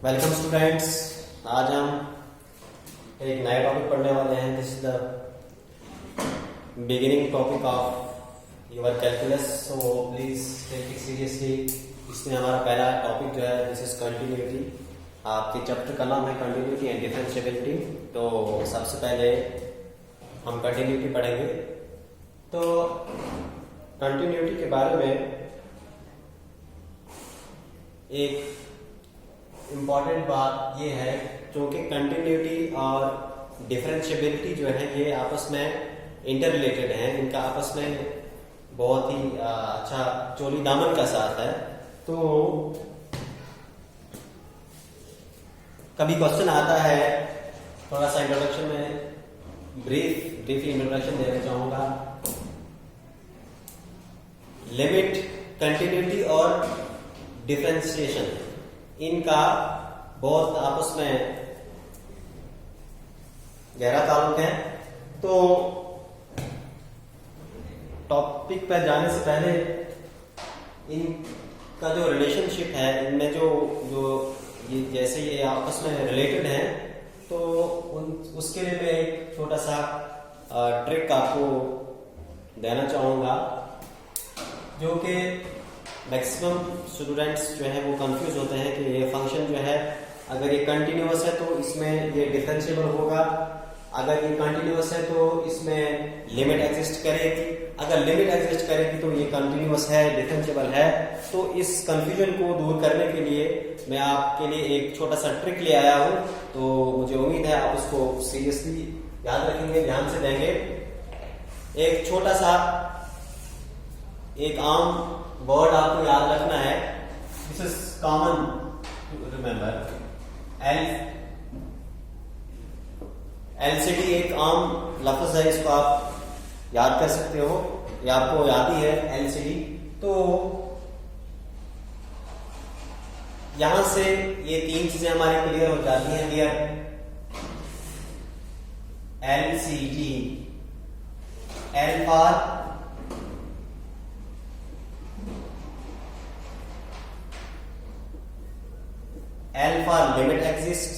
Welcome students. आज हम एक नया टॉपिक पढ़ने वाले हैं। This is the beginning topic of your calculus, so please take it seriously. इसमें हमारा पहला टॉपिक जो है दिस इज कंटिन्यूटी। आपके चैप्टर का नाम है कंटिन्यूटी एंड डिफरेंशिएबिलिटी। तो सबसे पहले हम कंटिन्यूटी पढ़ेंगे। तो कंटिन्यूटी के बारे में एक इम्पॉर्टेंट बात ये है, क्योंकि कंटिन्यूटी और डिफरेंशिएबिलिटी जो है ये आपस में इंटर रिलेटेड है। इनका आपस में बहुत ही अच्छा चोली दामन का साथ है। तो कभी क्वेश्चन आता है, थोड़ा सा इंट्रोडक्शन में ब्रीफली इंट्रोडक्शन देना चाहूंगा। लिमिट, कंटिन्यूटी और डिफरेंशिएशन, इनका बहुत आपस में गहरा ताल्लुक है। तो टॉपिक पर जाने से पहले इनका जो रिलेशनशिप है, इनमें जो ये जैसे ये आपस में रिलेटेड है, तो उसके लिए मैं एक छोटा सा ट्रिक आपको देना चाहूंगा, जो कि मैक्सिमम स्टूडेंट्स जो है वो कंफ्यूज होते हैं कि ये फंक्शन जो है अगर ये कंटिन्यूअस है तो इसमें ये डिफरेंशिएबल होगा, अगर ये कंटिन्यूअस है तो इसमें लिमिट एग्जिस्ट करेगी, अगर लिमिट एग्जिस्ट करेगी तो ये कंटिन्यूअस है, डिफरेंशिएबल है। तो इस कंफ्यूजन को दूर करने के लिए मैं आपके लिए एक छोटा सा ट्रिक ले आया हूं। तो मुझे उम्मीद है आप उसको सीरियसली याद रखेंगे, ध्यान से देंगे। एक छोटा सा एक आम वर्ड आपको याद रखना है। This is common to remember. LCD एक आम लफ्ज है, इसको आप याद कर सकते हो, ये आपको याद ही है एलसीडी। तो यहां से ये तीन चीजें हमारी क्लियर हो जाती हैं। Clear? LCD, L for limit exists,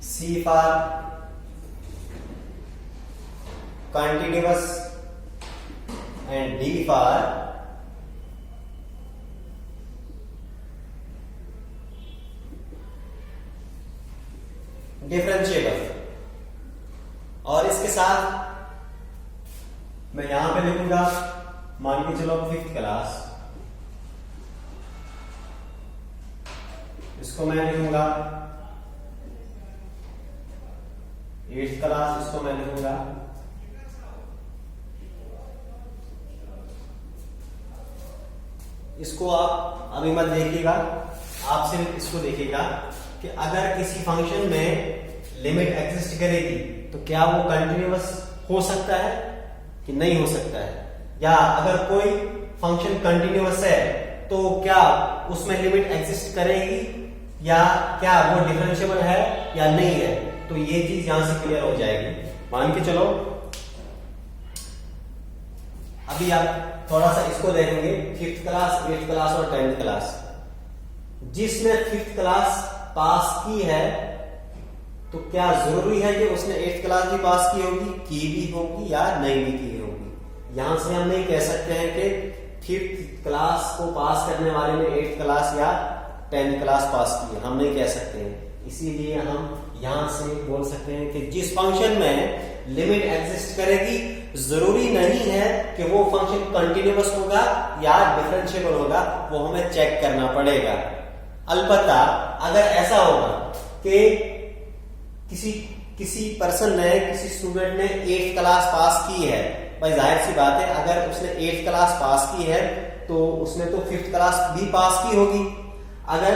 C for continuous, and D for differentiable। और इसके साथ मैं यहां पे लिखूंगा, मान के चलो 5th क्लास, इसको मैं लिखूंगा 8th क्लास, इसको मैं लिखूंगा इसको आप अभी मत देखिएगा, आप सिर्फ इसको देखिएगा कि अगर किसी फंक्शन में लिमिट एग्जिस्ट करेगी तो क्या वो कंटिन्यूअस हो सकता है कि नहीं हो सकता है, या अगर कोई फंक्शन कंटिन्यूअस है तो क्या उसमें लिमिट एग्जिस्ट करेगी, या क्या वो डिफरेंशिएबल है या नहीं है। तो ये चीज यहां से क्लियर हो जाएगी। मान के चलो अभी आप थोड़ा सा इसको देखेंगे, 5th क्लास, 8th क्लास और 10th क्लास। जिसने 5th क्लास पास की है तो क्या जरूरी है कि उसने 8th क्लास भी पास की भी होगी या नहीं भी की होगी। यहां से हम नहीं कह सकते हैं कि 5th क्लास को पास करने वाले ने 8th क्लास या 10th क्लास पास की है, हम नहीं कह सकते हैं। इसीलिए हम यहां से बोल सकते हैं कि जिस फंक्शन में लिमिट एग्जिस्ट करेगी, जरूरी नहीं है कि वो फंक्शन कंटिन्यूअस होगा या डिफरेंशिएबल होगा, वो हमें चेक करना पड़ेगा। अलबत्ता अगर ऐसा होगा कि किसी पर्सन ने, किसी स्टूडेंट ने 8th क्लास पास की है, भाई जाहिर सी बात है अगर उसने 8th क्लास पास की है तो उसने तो 5th क्लास भी पास की होगी। अगर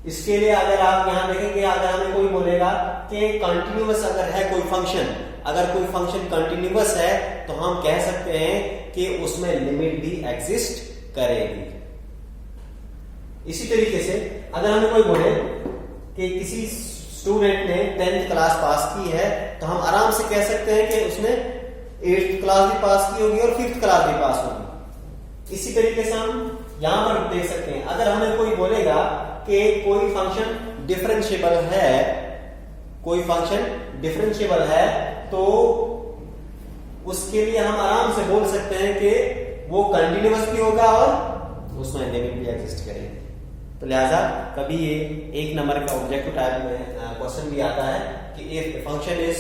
इसके लिए अगर आप यहां देखेंगे, अगर हमें कोई बोलेगा कि कंटिन्यूअस अगर है कोई फंक्शन, अगर कोई फंक्शन कंटिन्यूअस है तो हम कह सकते हैं कि उसमें लिमिट भी एग्जिस्ट करेगी। इसी तरीके से अगर हमें कोई बोले कि किसी स्टूडेंट ने 10th क्लास पास की है तो हम आराम से कह सकते हैं कि उसने 8th क्लास भी पास की होगी और 5th क्लास भी पास होगी। इसी तरीके से हम यहां पर देख सकते हैं, अगर हमें कोई बोलेगा कि कोई फंक्शन डिफरेंशिएबल है, कोई फंक्शन डिफरेंशिएबल है, तो उसके लिए हम आराम से बोल सकते हैं कि वो कंटिन्यूअस भी होगा और उसमें लिमिट भी एग्जिस्ट करेगी। तो लिहाजा कभी ये एक नंबर का ऑब्जेक्टिव टाइप में क्वेश्चन भी आता है कि if a function is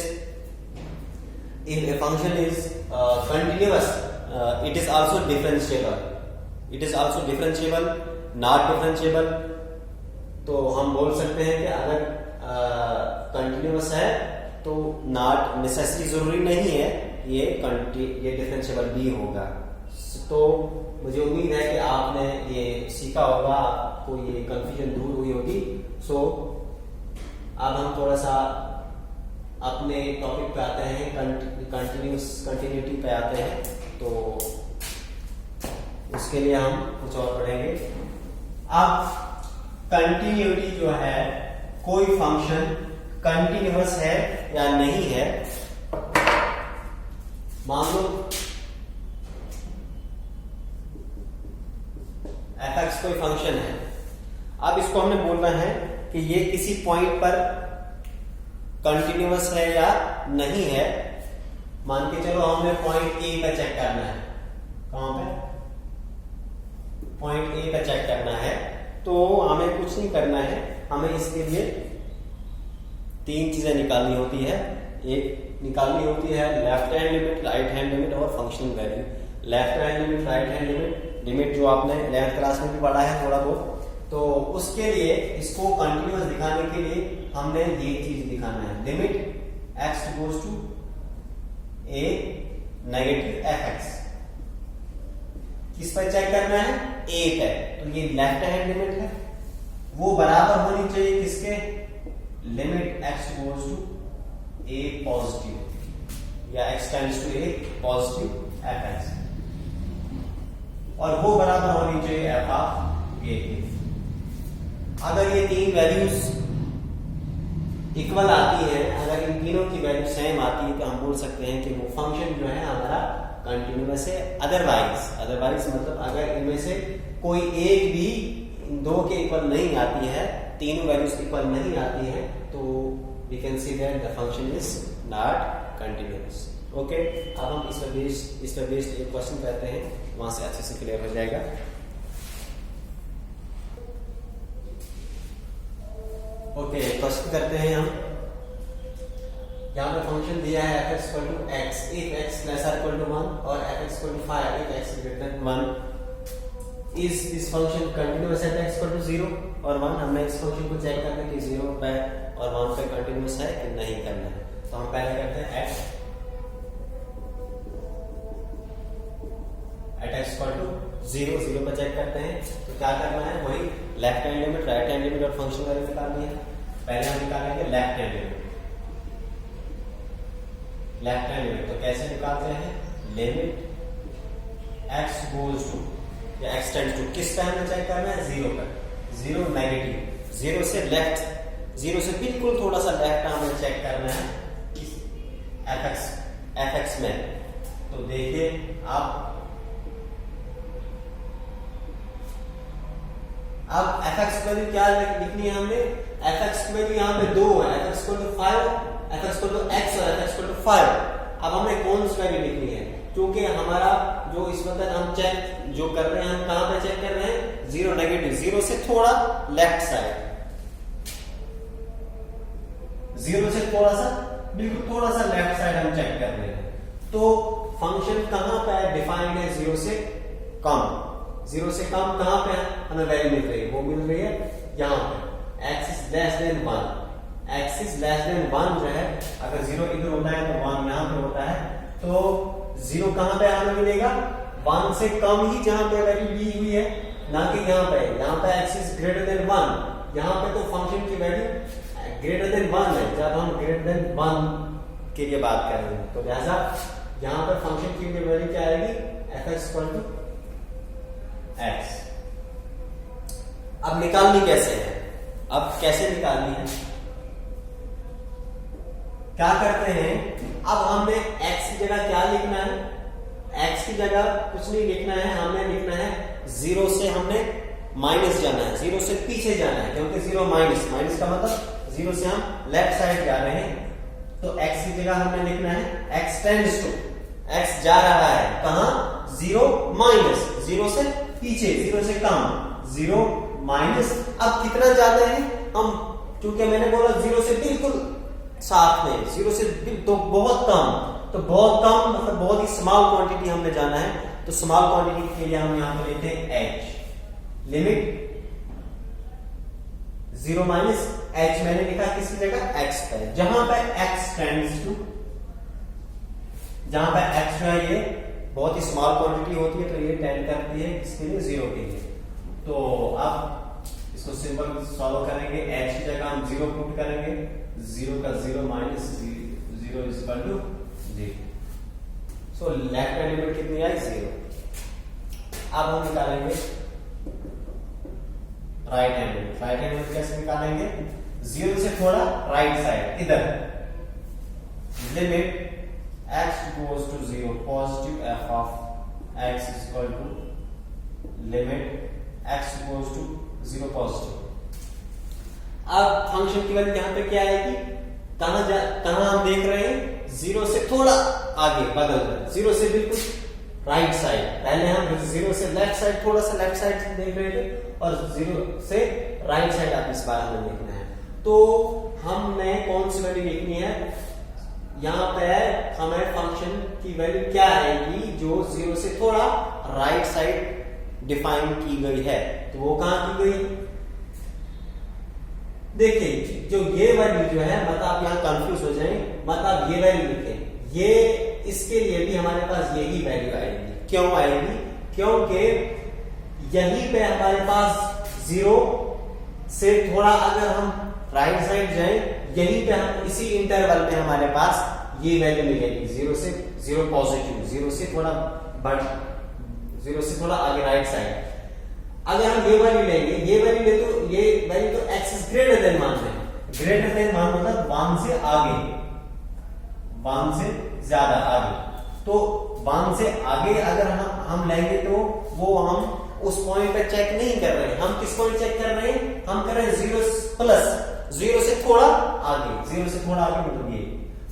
continuous it is also differentiable, not differentiable. तो हम बोल सकते हैं कि अगर कंटिन्यूअस है तो नॉट नेसेसरी, जरूरी नहीं है ये डिफरेंशिएबल भी होगा। तो मुझे उम्मीद है कि आपने ये सीखा होगा, आपको ये कंफ्यूजन दूर हुई होगी। सो अब हम थोड़ा सा अपने टॉपिक पे आते हैं, कंटिन्यूटी पे आते हैं। तो उसके लिए हम कुछ और पढ़ेंगे। अब कंटिन्यूटी जो है, कोई फंक्शन कंटिन्यूअस है या नहीं है। मान लो fx कोई फंक्शन है, अब इसको हमने बोलना है कि ये किसी पॉइंट पर कंटिन्यूअस है या नहीं है। मान के चलो हमें पॉइंट ए पे चेक करना है। कहां पे? पॉइंट ए पे चेक करना है। तो हमें कुछ नहीं करना है, हमें इसके लिए तीन चीजें निकालनी होती है। एक निकालनी होती है left hand limit, right hand limit और functional value. Left hand limit, right hand limit जो आपने 11th क्लास में भी पढ़ा है थोड़ा बहुत। तो उसके लिए इसको कंटिन्यूअस दिखाने के लिए हमने ये चीज दिखाना है, limit x goes to a negative fx। किस पर चेक करना है? a पे। तो ये लेफ्ट हैंड लिमिट है, वो बराबर होनी चाहिए किसके? Limit x goes to a positive या x tends to a positive fx, और वो बराबर होनी चाहिए f ऑफ a के। अगर ये तीन वैल्यूज इक्वल आती है, अगर इन तीनों की वैल्यू सेम आती है, तो हम बोल सकते हैं कि वो फंक्शन जो है हमारा कंटिन्यूअस है। अदरवाइज मतलब अगर इनमें से कोई एक भी दो के इक्वल नहीं आती है, तीनों वैल्यूज इक्वल नहीं आती है, तो we can see that the function is not continuous. Okay, अब हम इस पर बेस्ड एक क्वेश्चन करते हैं, वहां से अच्छे से क्लियर हो जाएगा। ओके, क्वेश्चन करते हैं हम। यहाँ पे फंक्शन दिया है f equal to x if x lesser equal to 1 और f equal to 5 if x greater than 1। Is this function continuous at x equal to 0 और 1। हमने इस फंक्शन को चेक करना है कि 0 पे और 1 पे कंटिन्यूअस है कि नहीं करना है। तो हम पहले करते हैं at x इक्वल टू 0 पे चेक करते हैं। तो क्या करना है? वही left hand limit, right hand limit और फंक्शन वैल्यू निकालनी है। पहले हम निकालेंगे लेफ्ट हैंड लिमिट। तो कैसे निकालते हैं? लिमिट x गोज टू या x टेंड्स टू, किस पे हमें चेक करना है? 0 पर। 0 नेगेटिव, 0 से लेफ्ट, 0 से बिल्कुल थोड़ा सा लेफ्ट हमें चेक करना है fx में। तो देखिए आप, अब fx की वैल्यू क्या लिखनी है हमने? fx की वैल्यू यहाँ पे 2 है, fx equal to 5, fx equal to x और fx इक्वल टू 5। अब हमें कौन सी वैल्यू लिखनी है? क्योंकि हमारा जो इस वक्त हम चेक जो कर रहे हैं, हम कहां पे चेक कर रहे हैं? 0 नेगेटिव, 0 से थोड़ा लेफ्ट साइड, 0 से थोड़ा सा बिल्कुल थोड़ा सा लेफ्ट साइड हम चेक कर रहे हैं। तो फंक्शन कहां पे डिफाइंड है? 0 से कम। 0 से कम कहां पे हमें वैल्यू मिल रही है? वो मिल रही है यहां पे, x is less than 1। x is less than 1 जो है, अगर 0 इधर होता है तो 1 यहां पे होता है। तो 0 कहां पे हमें मिलेगा? 1 से कम ही जहां पे वैल्यू दी हुई है, ना कि यहां पे। यहां पे x इज ग्रेटर देन 1, यहां पे तो फंक्शन की वैल्यू ग्रेटर देन 1 है, जब हम ग्रेटर देन 1 के लिए बात कर रहे हैं। तो लिहाजा यहां पर फंक्शन की वैल्यू क्या आएगी? fx equal to x। अब निकालनी कैसे है? अब कैसे निकालनी है? क्या करते हैं? अब हमने x की जगह क्या लिखना है? x की जगह कुछ नहीं लिखना है, हमें लिखना है 0 से हमने माइनस जाना है, 0 से पीछे जाना है, क्योंकि 0 माइनस का मतलब 0 से हम लेफ्ट साइड जा रहे हैं। तो x की जगह हमें लिखना है x टेंड्स टू, x जा रहा है कहां, 0 माइनस, 0 से पीछे, 0 से कम, 0 माइनस। अब कितना जाते हैं हम, क्योंकि मैंने बोला 0 से बिल्कुल साथ में, 0 से तो बहुत कम, तो बहुत कम मतलब बहुत ही स्मॉल क्वांटिटी हमने जाना है। तो स्मॉल क्वांटिटी के लिए हम यहां पे लेते हैं h, लिमिट 0 माइनस h मैंने लिखा किसकी जगह, x पर, जहां पर x टेंड्स टू, जहां पर x जो है ये बहुत ही स्मॉल क्वांटिटी होती है, तो ये टेंड करती है इसके लिए 0 के लिए। तो अब इसको सिंपल सॉल्व करेंगे, h की जगह हम 0 पुट करेंगे, 0 का 0 minus 0 is equal to 0। So left hand limit कितनी आई, 0। अब हम निकालेंगे right hand limit. Right hand limit कैसे निकालेंगे, 0 से थोड़ा राइट साइड इधर, limit x goes to 0 positive f of x is equal to limit x goes to 0 positive. अब फंक्शन की वैल्यू यहां पे क्या आएगी, कहां हम देख रहे हैं, 0 से थोड़ा आगे बदल रहे, 0 से बिल्कुल राइट साइड, पहले हम 0 से लेफ्ट साइड, थोड़ा सा लेफ्ट साइड देख रहे थे, और 0 से राइट साइड आप इस बार हमें देखना है। तो हमने कौन सी वैल्यू लिखनी है, यहां पे हमें फंक्शन की वैल्यू क्या आएगी जो 0 से थोड़ा राइट साइड डिफाइन की गई है, तो वो कहां की गई, देखिए जो ये वैल्यू जो है, मत आप यहां कंफ्यूज हो जाएं, मत आप ये वैल्यू लिखें, ये इसके लिए भी हमारे पास यही वैल्यू आएगी। क्यों आएगी, क्योंकि यहीं पे हमारे पास 0 से थोड़ा अगर हम राइट साइड जाएं, यहीं पे हम इसी इंटरवल में हमारे पास ये वैल्यू मिलेगी, 0 से 0 पॉजिटिव, 0 से थोड़ा बढ़, 0 से थोड़ा आगे राइट साइड। अगर हम ये वैल्यू लेंगे, ये वैल्यू ले तो ये वैल्यू तो x इज ग्रेटर देन मान है, ग्रेटर देन मान मतलब 1 से आगे, 1 से ज्यादा आगे। तो 1 से आगे अगर हम लेंगे तो वो हम उस पॉइंट पे चेक नहीं कर रहे हैं, हम किस पॉइंट चेक कर रहे हैं, हम कर रहे हैं 0 प्लस, 0 से थोड़ा आगे, 0 से थोड़ा आगे मतलब ये,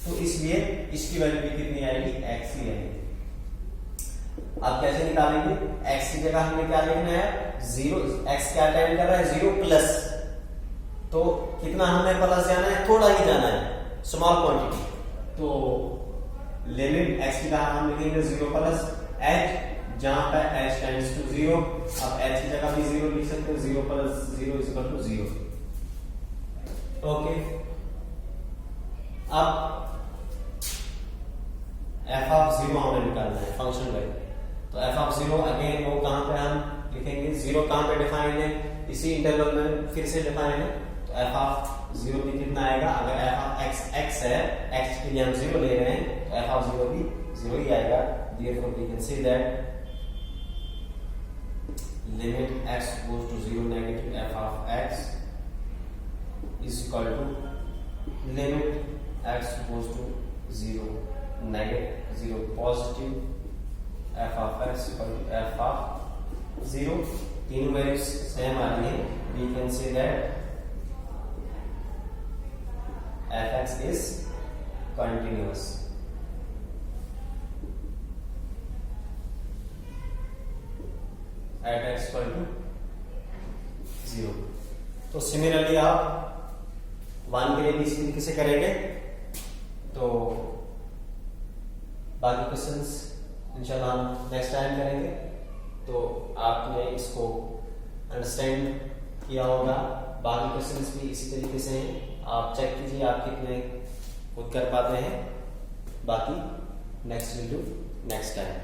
तो इसलिए इसकी वैल्यू भी कितनी आएगी, x ही आएगी। अब कैसे निकालेंगे, x की जगह हमें क्या लिखना है, 0, x क्या टाइम कर रहा है, 0 प्लस, तो कितना हमें प्लस जाना है, थोड़ा ही जाना है, स्मॉल क्वांटिटी। तो लिमिट x की जगह हम लिखेंगे 0 प्लस h, जहां पर h टेंड्स टू 0, अब h की जगह भी 0 लिख सकते हैं, 0 plus 0 is equal to 0। Okay, अब f ऑफ 0 हमें निकालना है फंक्शन वैल्यू, तो f ऑफ 0 अगेन वो कहां पे हम लिखेंगे, 0 कहां पे डिफाइन है, इसी इंटरवल में फिर से डिफाइन है, तो f ऑफ 0 भी कितना आएगा, अगर f ऑफ x है, x के लिए हम 0 ले रहे हैं, तो f ऑफ 0 भी 0 ही आएगा। therefore we can say that limit x goes to 0 negative f of x is equal to limit x goes to 0 negative 0 positive f of x equal to f of 0, तीनों values same आ रही है, we can say that fx is continuous। at x equal to 0। तो similarly आप 1 के लिए भी इसी तरीके से करेंगे, तो बाकी क्वेश्चंस इंशाल्लाह हम नेक्स्ट टाइम करेंगे। तो आपने इसको अंडरस्टैंड किया होगा, बाकी क्वेश्चंस भी इसी तरीके से हैं, आप चेक कीजिए आप कितने खुद कर पाते हैं। बाकी next will do next time.